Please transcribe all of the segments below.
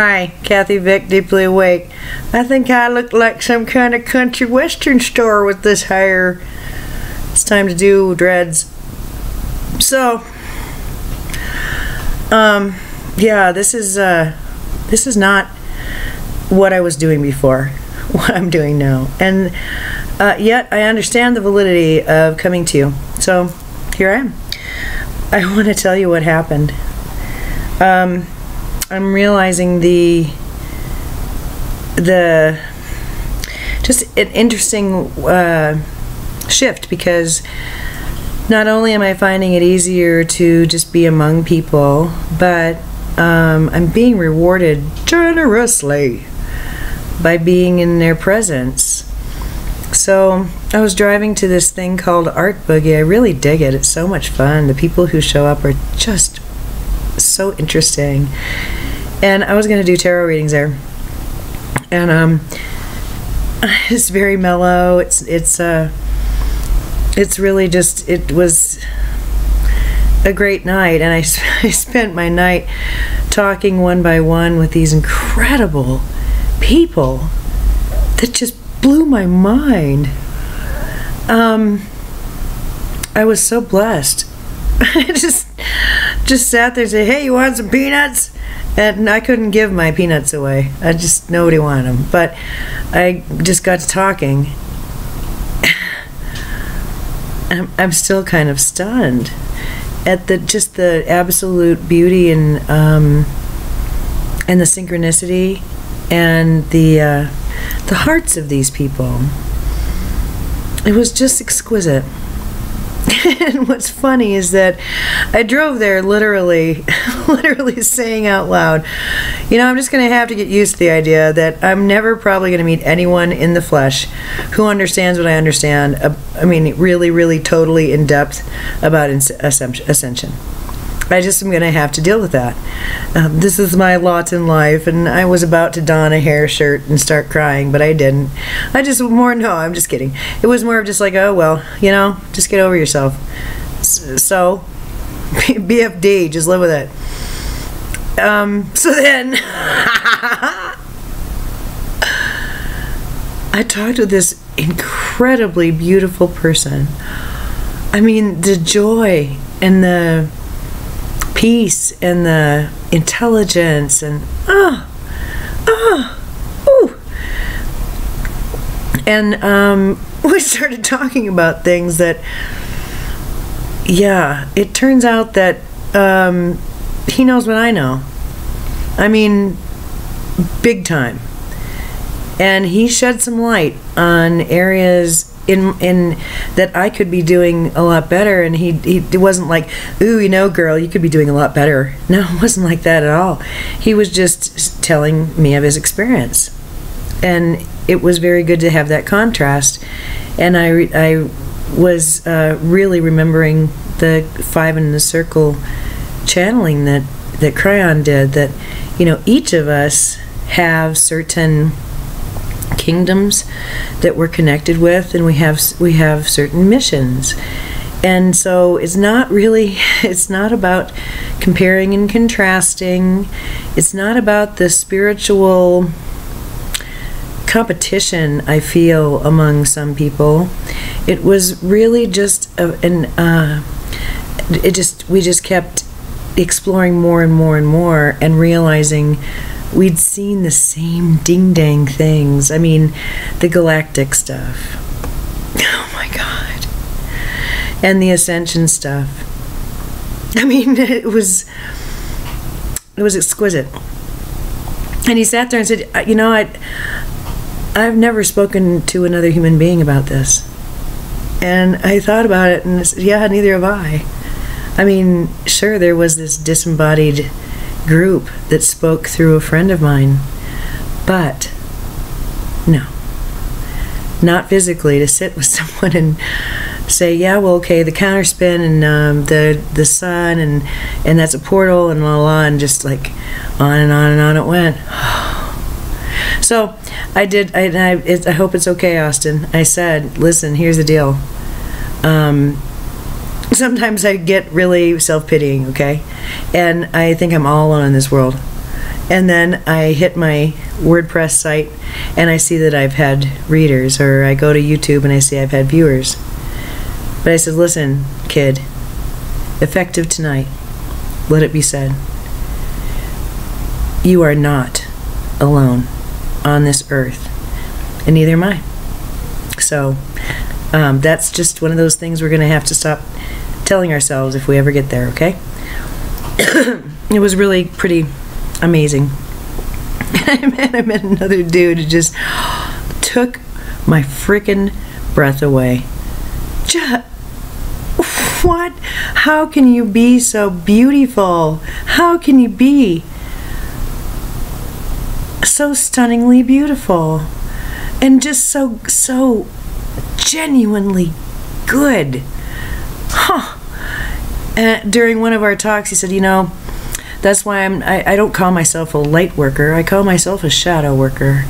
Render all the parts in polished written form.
Hi, Kathy Vick, deeply awake. I think I look like some kind of country western star with this hair. It's time to do dreads. So, yeah, this is not what I was doing before, what I'm doing now. And yet I understand the validity of coming to you. So, here I am. I want to tell you what happened. I'm realizing just an interesting shift, because not only am I finding it easier to just be among people, but I'm being rewarded generously by being in their presence. So I was driving to this thing called Art Boogie. I really dig it. It's so much fun. The people who show up are just so interesting. And I was going to do tarot readings there. And it's very mellow. It's really just, it was a great night, and I spent my night talking one by one with these incredible people that just blew my mind. I was so blessed. I just sat there and said, "Hey, you want some peanuts?" And I couldn't give my peanuts away. Nobody wanted them. But I just got to talking. I'm still kind of stunned at the absolute beauty and the synchronicity and the hearts of these people. It was just exquisite. And what's funny is that I drove there literally saying out loud, you know, I'm just going to have to get used to the idea that I'm never probably going to meet anyone in the flesh who understands what I understand. I mean, really, totally in depth about ascension. I just am going to have to deal with that. This is my lot in life, and I was about to don a hair shirt and start crying, but I didn't. I'm just kidding. It was more of just like, oh, well, you know, just get over yourself. So, BFD, just live with it. So then, I talked with this incredibly beautiful person. I mean, the joy and the peace and the intelligence and and we started talking about things that, yeah, it turns out that he knows what I know. I mean, big time. And he shed some light on areas in that I could be doing a lot better, and it wasn't like, ooh, you know, girl, you could be doing a lot better. No, it wasn't like that at all. He was just telling me of his experience, and it was very good to have that contrast. And I was really remembering the 5 in the circle channeling that Cryon did, that, you know, each of us have certain kingdoms that we're connected with, and we have certain missions. And so it's not about comparing and contrasting. It's not about the spiritual competition I feel among some people. It was really just we just kept exploring more and more and more, and realizing we'd seen the same ding-dang things. I mean, the galactic stuff. Oh my God. And the ascension stuff. I mean, it was exquisite. And he sat there and said, you know, I've never spoken to another human being about this. And I thought about it, and I said, yeah, neither have I. I mean, sure, there was this disembodied group that spoke through a friend of mine, but no, not physically, to sit with someone and say, yeah, well, okay, the counterspin and the sun and that's a portal and blah, blah, blah, and just like on and on and on it went. So I did. I hope it's okay, Austin. I said, listen, here's the deal. Sometimes I get really self-pitying, okay? And I think I'm all alone in this world. And then I hit my WordPress site and I see that I've had readers, or I go to YouTube and I see I've had viewers. But I said, listen, kid, effective tonight, let it be said, you are not alone on this earth, and neither am I. So that's just one of those things we're going to have to stop telling ourselves if we ever get there, okay? It was really pretty amazing. I met another dude who just took my freaking breath away. What? How can you be so beautiful? How can you be so stunningly beautiful? And just so genuinely good. Huh. And during one of our talks, he said, you know, that's why I don't call myself a light worker. I call myself a shadow worker.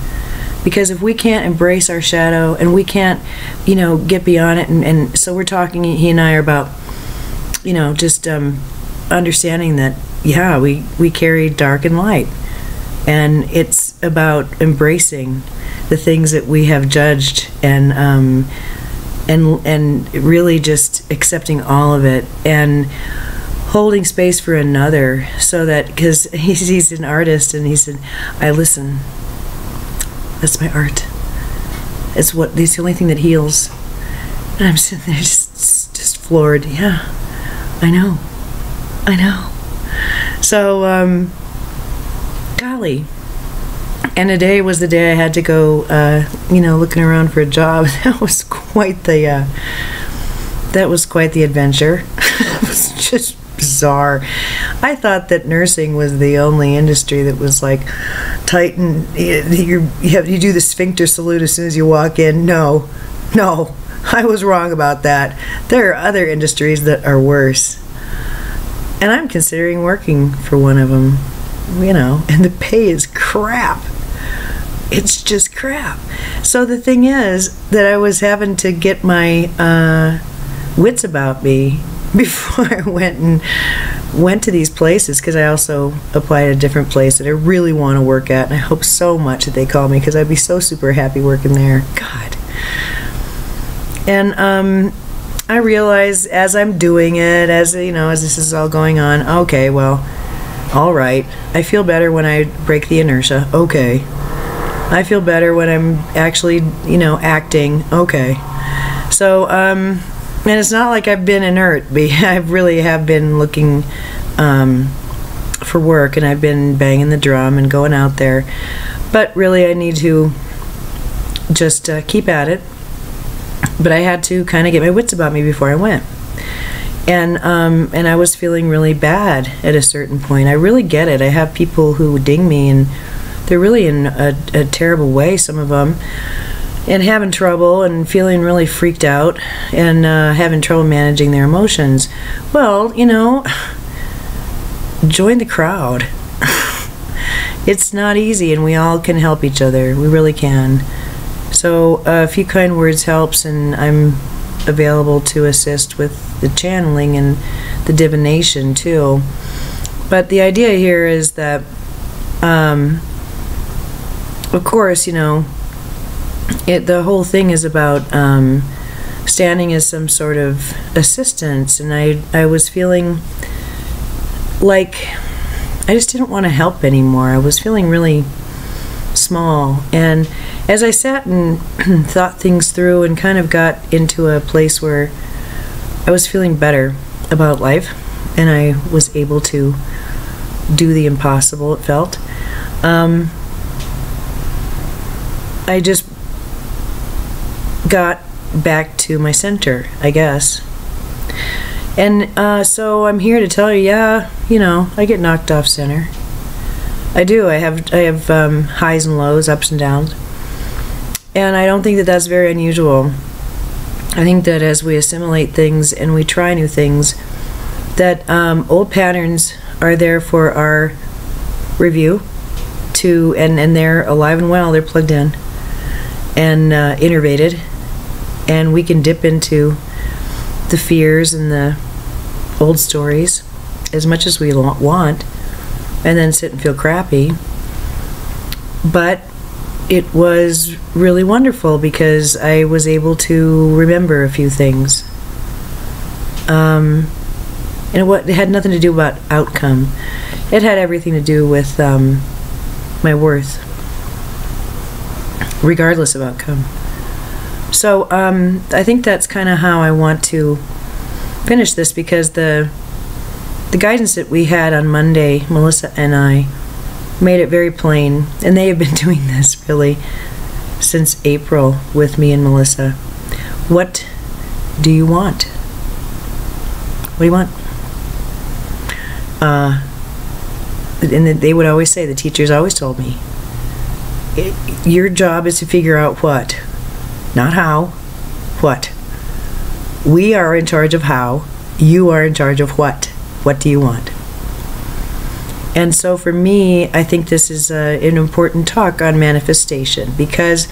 Because if we can't embrace our shadow and we can't, you know, get beyond it, and so we're talking, he and I are about, you know, just understanding that, yeah, we carry dark and light. And it's about embracing the things that we have judged and really just accepting all of it and holding space for another, so that, because he's an artist, and he said, I listen, that's my art, it's the only thing that heals. And I'm sitting there just floored. Yeah, I know. So golly. And today was the day I had to go, you know, looking around for a job. That was quite the adventure. It was just bizarre. I thought that nursing was the only industry that was like tight, and you do the sphincter salute as soon as you walk in. No, I was wrong about that. There are other industries that are worse, and I'm considering working for one of them. You know, and the pay is crap. It's just crap. So the thing is that I was having to get my wits about me before I went to these places, because I also applied at a different place that I really want to work at, and I hope so much that they call me, because I'd be so super happy working there. God. And I realize as I'm doing it, as you know, as this is all going on, okay, well, all right, I feel better when I break the inertia. Okay. I feel better when I'm actually, you know, acting. Okay. So, and it's not like I've been inert. I really have been looking for work, and I've been banging the drum and going out there. But really, I need to just keep at it. But I had to kind of get my wits about me before I went. And I was feeling really bad at a certain point. I really get it. I have people who ding me, and they're really in a terrible way, some of them, and having trouble and feeling really freaked out and having trouble managing their emotions. Well, you know, join the crowd. It's not easy, and we all can help each other. We really can. So a few kind words helps, and I'm available to assist with the channeling and the divination too. But the idea here is that of course, you know, the whole thing is about standing as some sort of assistance, and I was feeling like I just didn't want to help anymore. I was feeling really small, and as I sat and thought things through and kind of got into a place where I was feeling better about life, and I was able to do the impossible, it felt. I just got back to my center, I guess. And so I'm here to tell you, yeah, you know, I get knocked off center. I do. I have highs and lows, ups and downs. And I don't think that that's very unusual. I think that as we assimilate things and we try new things, that old patterns are there for our review, and they're alive and well, they're plugged in and innervated, and we can dip into the fears and the old stories as much as we want, and then sit and feel crappy, but it was really wonderful because I was able to remember a few things. And it had nothing to do about outcome. It had everything to do with my worth, regardless of outcome. So I think that's kind of how I want to finish this, because the guidance that we had on Monday, Melissa and I, made it very plain, and they have been doing this really since April with me and Melissa. What do you want? What do you want? And they would always say, the teachers always told me, your job is to figure out what, not how, what. We are in charge of how, you are in charge of what. What do you want? And so for me, I think this is an important talk on manifestation, because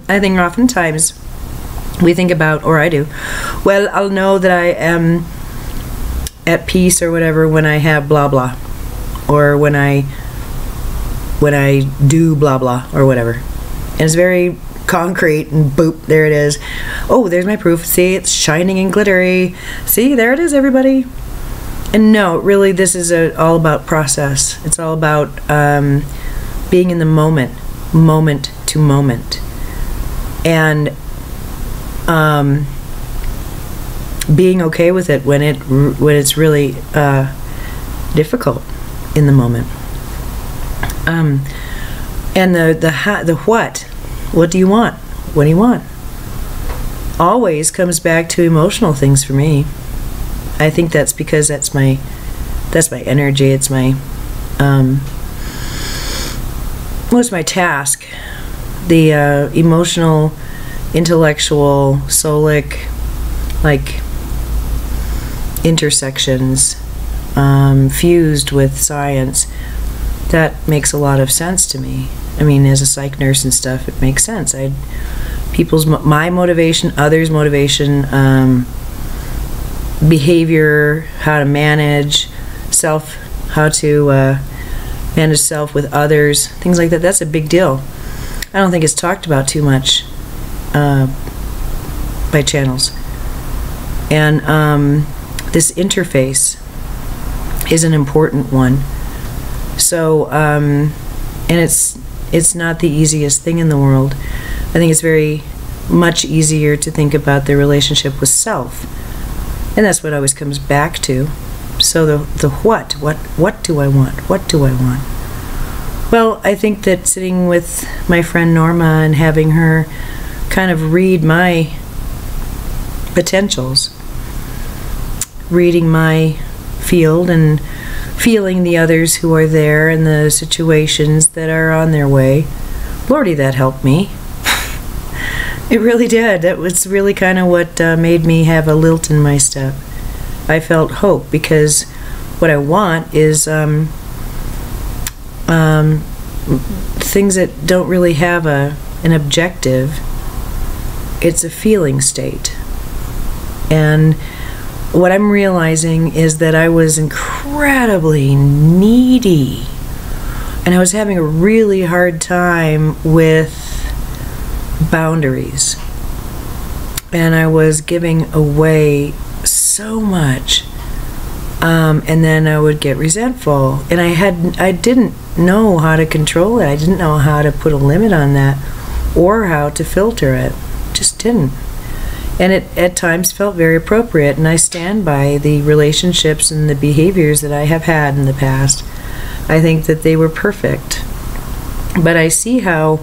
I think oftentimes we think about, or I do, well, I'll know that I am at peace or whatever when I have blah blah, or when I do blah blah or whatever. And it's very concrete, and boop, there it is. Oh, there's my proof. See, it's shining and glittery. See, there it is, everybody. And no, really, this is all about process. It's all about being in the moment, moment to moment, and being okay with it when it's really difficult in the moment. And the what do you want? What do you want? Always comes back to emotional things for me. I think that's because that's my energy. It's my what's my task? The emotional, intellectual, Solok, like intersections fused with science. That makes a lot of sense to me. I mean, as a psych nurse and stuff, it makes sense. My motivation, others' motivation, behavior, how to manage self, how to manage self with others, things like that. That's a big deal. I don't think it's talked about too much by channels. And this interface is an important one. So, and it's not the easiest thing in the world. I think it's very much easier to think about the relationship with self. And that's what always comes back to. So the what do I want? What do I want? Well, I think that sitting with my friend Norma and having her kind of read my potentials, reading my field and feeling the others who are there and the situations that are on their way, Lordy, that helped me. It really did. That was really kind of what made me have a lilt in my step. I felt hope, because what I want is things that don't really have an objective. It's a feeling state. And what I'm realizing is that I was incredibly needy, and I was having a really hard time with boundaries, and I was giving away so much, and then I would get resentful, and I didn't know how to control it. I didn't know how to put a limit on that or how to filter it. Just didn't. And it at times felt very appropriate, and I stand by the relationships and the behaviors that I have had in the past. I think that they were perfect. But I see how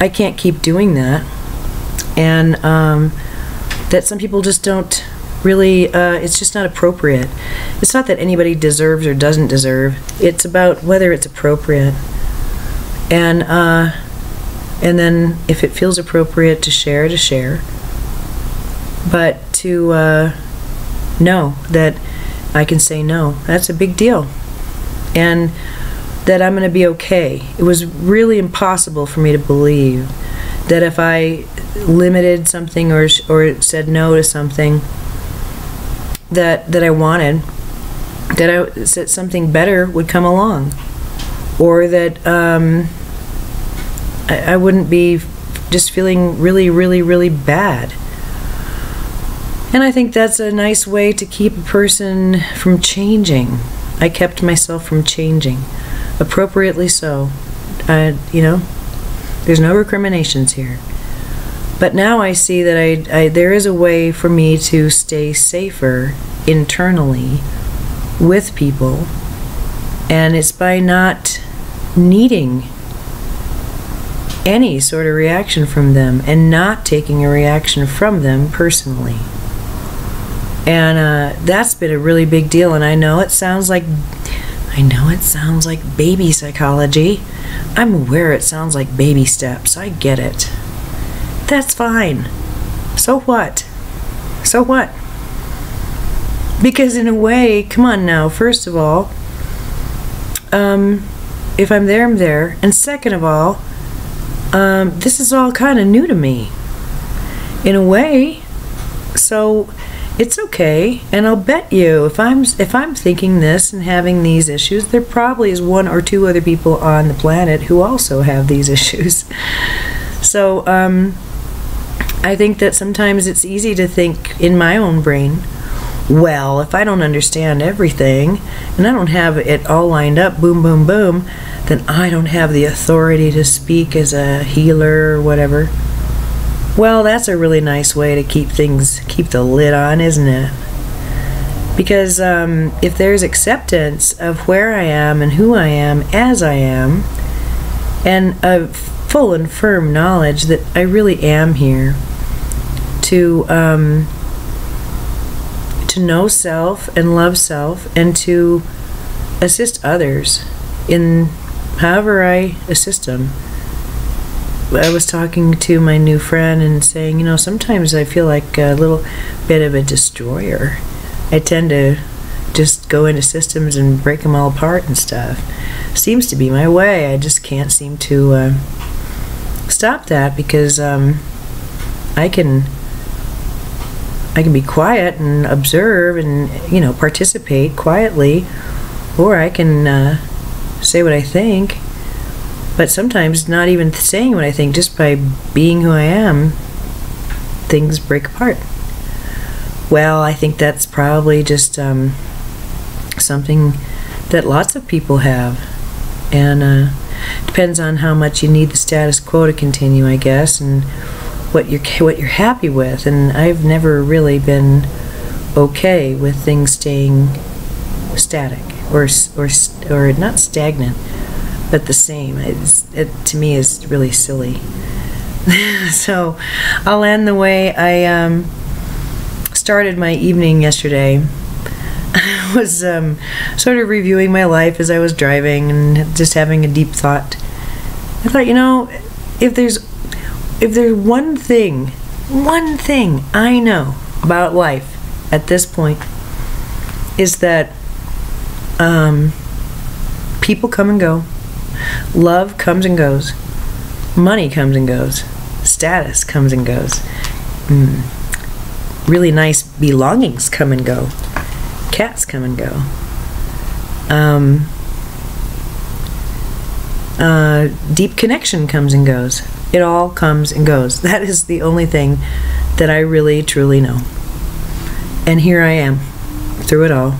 I can't keep doing that, and that some people just don't really, it's just not appropriate. It's not that anybody deserves or doesn't deserve. It's about whether it's appropriate. And then if it feels appropriate to share. But to know that I can say no, that's a big deal. And that I'm going to be okay. It was really impossible for me to believe that if I limited something or said no to something that I wanted, that something better would come along. or that I wouldn't be just feeling really, really, really bad. And I think that's a nice way to keep a person from changing. I kept myself from changing, appropriately so. You know, there's no recriminations here. But now I see that there is a way for me to stay safer internally with people, and it's by not needing any sort of reaction from them and not taking a reaction from them personally. And that's been a really big deal. And I know it sounds like baby psychology. I'm aware it sounds like baby steps. I get it. That's fine. So what? So what? Because in a way, come on now, first of all, if I'm there, I'm there. And second of all, this is all kind of new to me, in a way. So it's okay. And I'll bet you, if I'm thinking this and having these issues, there probably is one or two other people on the planet who also have these issues. So I think that sometimes it's easy to think in my own brain, well, if I don't understand everything and I don't have it all lined up, boom, boom, boom, then I don't have the authority to speak as a healer or whatever. Well, that's a really nice way to keep the lid on, isn't it? Because if there's acceptance of where I am and who I am as I am, and a full and firm knowledge that I really am here to know self and love self and to assist others in however I assist them. I was talking to my new friend and saying, you know, sometimes I feel like a little bit of a destroyer. I tend to just go into systems and break them all apart and stuff. Seems to be my way. I just can't seem to stop that, because I can be quiet and observe and, you know, participate quietly, or I can say what I think. But sometimes not even saying what I think, just by being who I am, things break apart. Well, I think that's probably just something that lots of people have, and depends on how much you need the status quo to continue, I guess, and what you're happy with. And I've never really been okay with things staying static or not stagnant, but the same. It to me is really silly. So I'll end the way I started my evening yesterday. I was sort of reviewing my life as I was driving and just having a deep thought. I thought, you know, if there's one thing I know about life at this point, is that people come and go, love comes and goes, money comes and goes, status comes and goes, really nice belongings come and go, cats come and go, deep connection comes and goes. It all comes and goes. That is the only thing that I really truly know. And here I am through it all.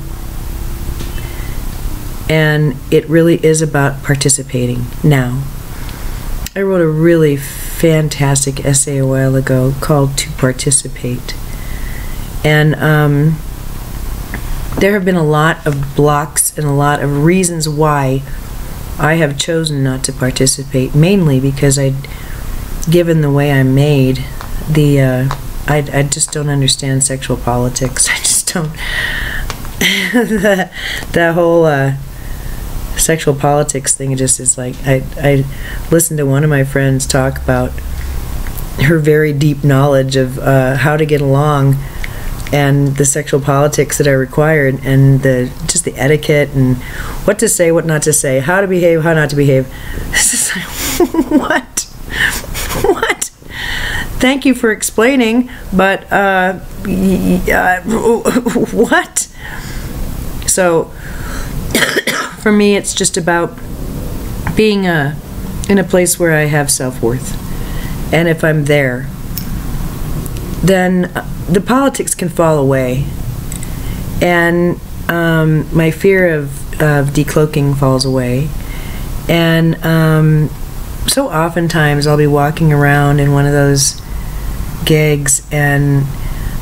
And it really is about participating now. I wrote a really fantastic essay a while ago called To Participate. And there have been a lot of blocks and a lot of reasons why I have chosen not to participate, mainly because given the way I'm made, I just don't understand sexual politics. I just don't. The whole sexual politics thing just is like, I listened to one of my friends talk about her very deep knowledge of how to get along and the sexual politics that are required, and just the etiquette and what to say, what not to say, how to behave, how not to behave. It's just like, what? What? Thank you for explaining, but what? So for me, it's just about being in a place where I have self-worth, and if I'm there, then the politics can fall away, and my fear of decloaking falls away. And so oftentimes I'll be walking around in one of those gigs and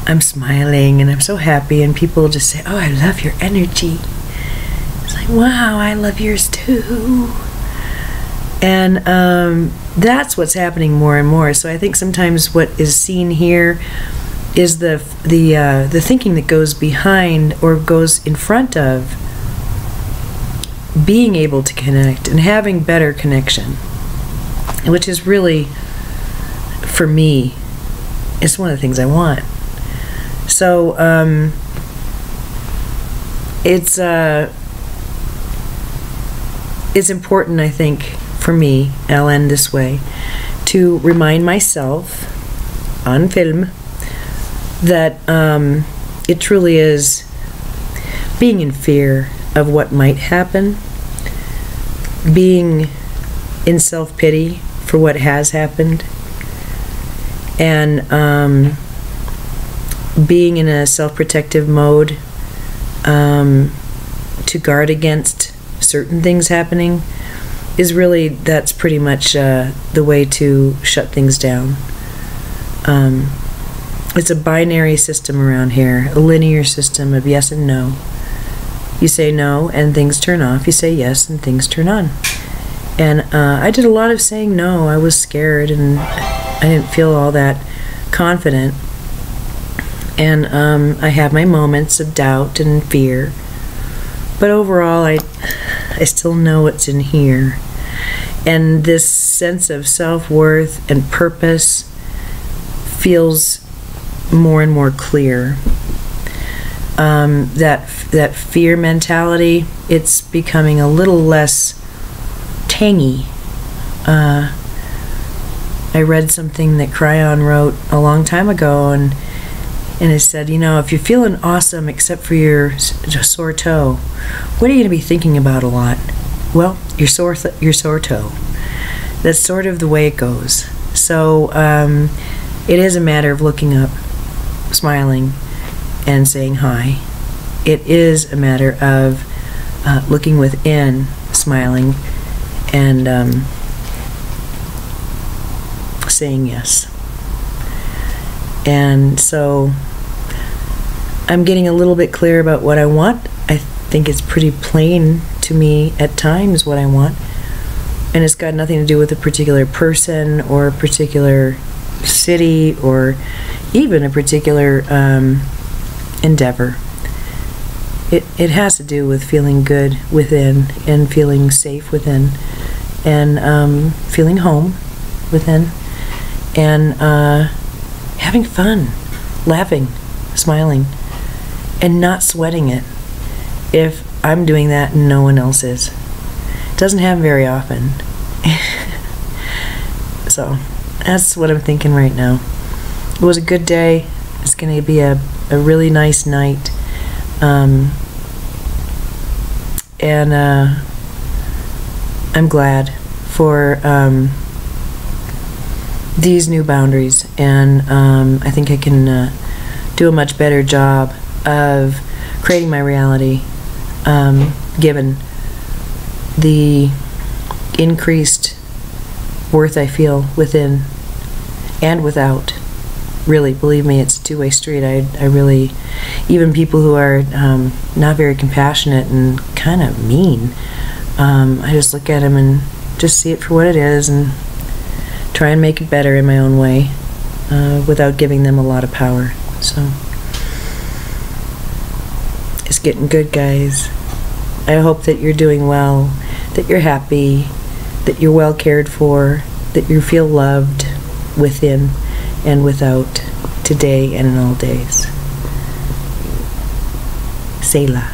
I'm smiling and I'm so happy, and people just say, "Oh, I love your energy." It's like, wow, I love yours too. And that's what's happening more and more. So I think sometimes what is seen here is the thinking that goes behind or goes in front of being able to connect and having better connection, which is really, for me, it's one of the things I want. So it's important, I think, for me, I'll end this way, to remind myself on film that it truly is being in fear of what might happen, being in self-pity for what has happened, and being in a self-protective mode to guard against certain things happening is really, that's pretty much the way to shut things down. It's a binary system around here, a linear system of yes and no. You say no and things turn off. You say yes and things turn on. And I did a lot of saying no. I was scared and I didn't feel all that confident. And I have my moments of doubt and fear. But overall, I still know what's in here. And this sense of self-worth and purpose feels more and more clear. That fear mentality, it's becoming a little less tangy. I read something that Cryon wrote a long time ago, and it said, you know, if you're feeling awesome except for your sore toe, what are you going to be thinking about a lot? Well, your sore toe. That's sort of the way it goes. So it is a matter of looking up, smiling, and saying hi. It is a matter of looking within, smiling, and saying yes. And so I'm getting a little bit clear about what I want. I think it's pretty plain to me at times what I want, and it's got nothing to do with a particular person or a particular city or even a particular endeavor. It has to do with feeling good within and feeling safe within and feeling home within and having fun, laughing, smiling, and not sweating it if I'm doing that and no one else is. It doesn't happen very often. So that's what I'm thinking right now. It was a good day. It's going to be a really nice night. And I'm glad for these new boundaries, and I think I can do a much better job of creating my reality, given the increased worth I feel within and without. Really, believe me, it's a two-way street. I really, even people who are not very compassionate and kind of mean, I just look at them and just see it for what it is and try and make it better in my own way without giving them a lot of power. So it's getting good, guys. I hope that you're doing well, that you're happy, that you're well cared for, that you feel loved within and without, today and in all days. Selah.